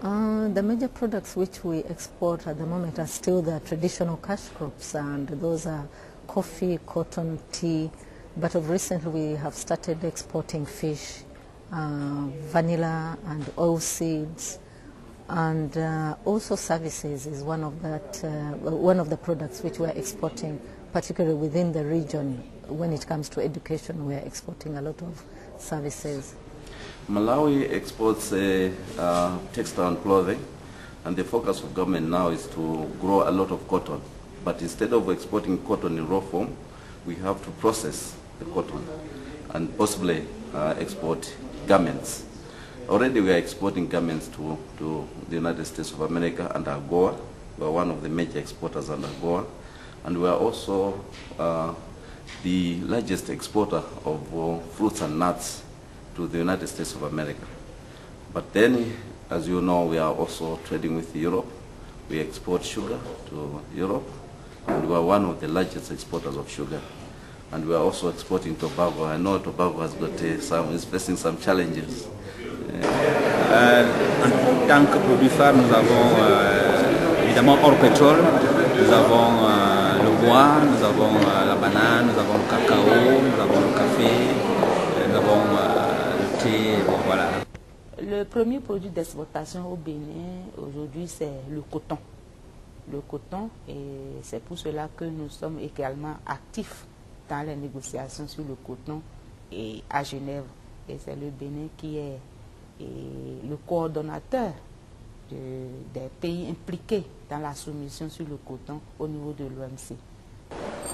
The major products which we export at the moment are still the traditional cash crops, and those are coffee, cotton, tea, but of recent we have started exporting fish, vanilla and oilseeds, and also services is one of the products which we are exporting, particularly within the region. When it comes to education, we are exporting a lot of services. Malawi exports textile and clothing, and the focus of government now is to grow a lot of cotton. But instead of exporting cotton in raw form, we have to process the cotton and possibly export garments. Already we are exporting garments to the United States of America and AGOA. We are one of the major exporters under AGOA. And we are also the largest exporter of fruits and nuts to the United States of America. But then, as you know, we are also trading with Europe. We export sugar to Europe, and we are one of the largest exporters of sugar. And we are also exporting tobacco. I know tobacco has got is facing some challenges. En tant que produit phare, nous avons évidemment hors pétrole, nous avons le bois, nous avons la banane, nous avons le cacao, nous avons le café, nous avons le thé, bon, voilà. Le premier produit d'exportation au Bénin aujourd'hui c'est le coton. Le coton, et c'est pour cela que nous sommes également actifs dans les négociations sur le coton et à Genève. Et c'est le Bénin qui est le coordonnateur des pays impliqués dans la soumission sur le coton au niveau de l'OMC.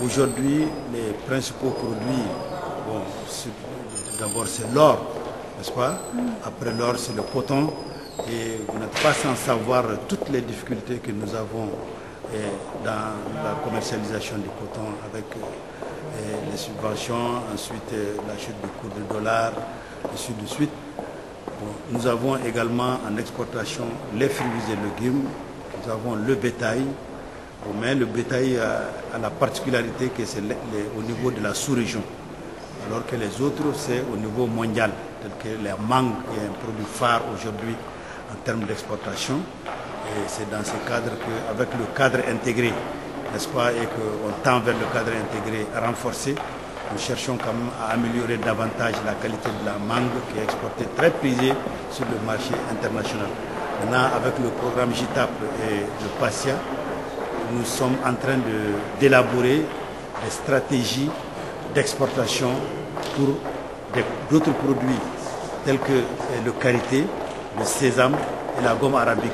Aujourd'hui, les principaux produits, bon, d'abord c'est l'or, n'est-ce pas? Après l'or, c'est le coton. Et vous n'êtes pas sans savoir toutes les difficultés que nous avons dans la commercialisation du coton avec les subventions, ensuite la chute du cours du dollar, ainsi de suite. Bon, nous avons également en exportation les fruits et légumes, nous avons le bétail, mais le bétail a la particularité que c'est au niveau de la sous-région, alors que les autres c'est au niveau mondial, tel que la mangue qui est un produit phare aujourd'hui en termes d'exportation. Et c'est dans ce cadre qu'avec le cadre intégré, n'est-ce pas, et qu'on tend vers le cadre intégré renforcé, nous cherchons quand même à améliorer davantage la qualité de la mangue qui est exportée très prisée sur le marché international. Maintenant, avec le programme JITAP et le PASSIA, nous sommes en train d'élaborer des stratégies d'exportation pour d'autres produits tels que le karité, le sésame et la gomme arabique.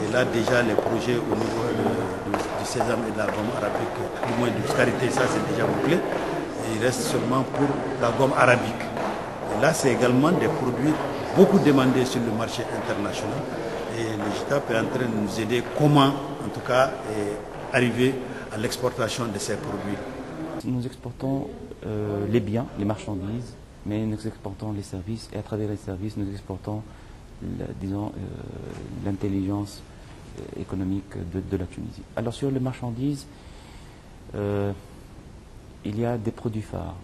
Et là déjà les projets au niveau du sésame et de la gomme arabique, du moins du karité, ça c'est déjà bouclé. Et il reste seulement pour la gomme arabique. Et là c'est également des produits beaucoup demandés sur le marché international. Et le JITAP est en train de nous aider comment en tout cas arriver à l'exportation de ces produits. Nous exportons les biens, les marchandises, mais nous exportons les services, et à travers les services, nous exportons, disons, l'intelligence économique de la Tunisie. Alors sur les marchandises, il y a des produits phares.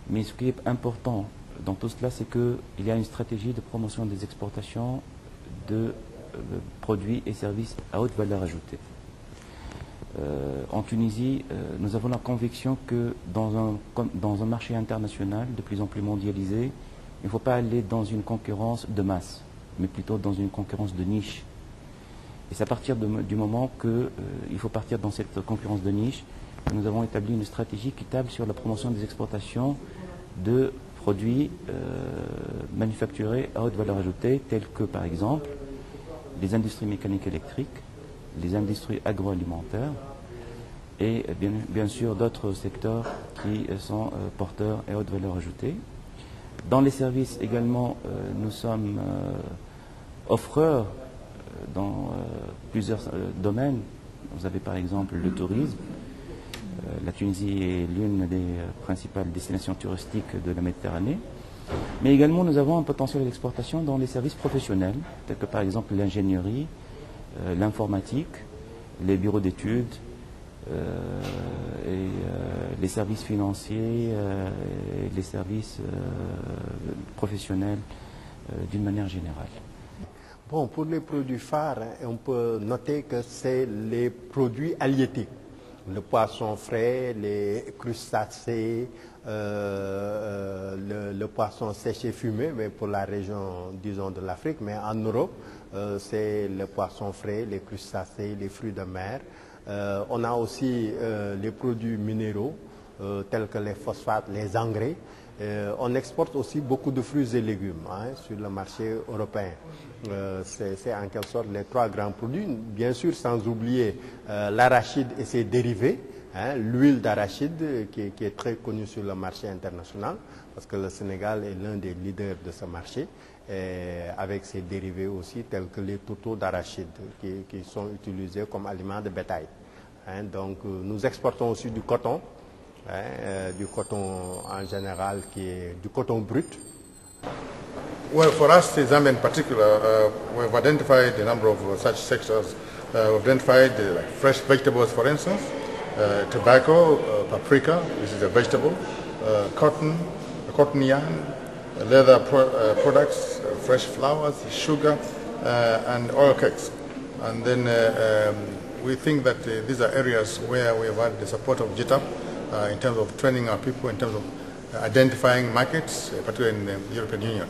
Mais ce qui est important dans tout cela, c'est qu'il y a une stratégie de promotion des exportations de produits et services à haute valeur ajoutée. En Tunisie, nous avons la conviction que dans un marché international de plus en plus mondialisé, il ne faut pas aller dans une concurrence de masse, mais plutôt dans une concurrence de niche. Et c'est à partir du moment qu'il faut partir dans cette concurrence de niche que nous avons établi une stratégie qui table sur la promotion des exportations de produits manufacturés à haute valeur ajoutée, tels que par exemple les industries mécaniques électriques, les industries agroalimentaires et bien sûr d'autres secteurs qui sont porteurs et haute valeur ajoutée. Dans les services également, nous sommes offreurs dans plusieurs domaines. Vous avez par exemple le tourisme. La Tunisie est l'une des principales destinations touristiques de la Méditerranée. Mais également nous avons un potentiel d'exportation dans les services professionnels, tels que par exemple l'ingénierie, l'informatique, les bureaux d'études, et les services financiers, et les services professionnels d'une manière générale. Bon, pour les produits phares, on peut noter que c'est les produits halieutiques. Le poisson frais, les crustacés, le poisson séché fumé, mais pour la région, disons, de l'Afrique. Mais en Europe, c'est le poisson frais, les crustacés, les fruits de mer. On a aussi les produits minéraux, tels que les phosphates, les engrais. On exporte aussi beaucoup de fruits et légumes sur le marché européen. C'est en quelque sorte les 3 grands produits, bien sûr sans oublier l'arachide et ses dérivés, l'huile d'arachide qui est très connue sur le marché international, parce que le Sénégal est l'un des leaders de ce marché, avec ses dérivés aussi tels que les tourteaux d'arachide qui sont utilisés comme aliments de bétail. Donc nous exportons aussi du coton en général qui est du coton brut. Well, for us, Zambia in particular, we've identified a number of such sectors. We've identified like fresh vegetables, for instance, tobacco, paprika, this is a vegetable, cotton yarn, leather products, fresh flowers, sugar, and oil cakes. And then we think that these are areas where we have had the support of GITAP in terms of training our people, in terms of identifying markets, particularly in the European Union.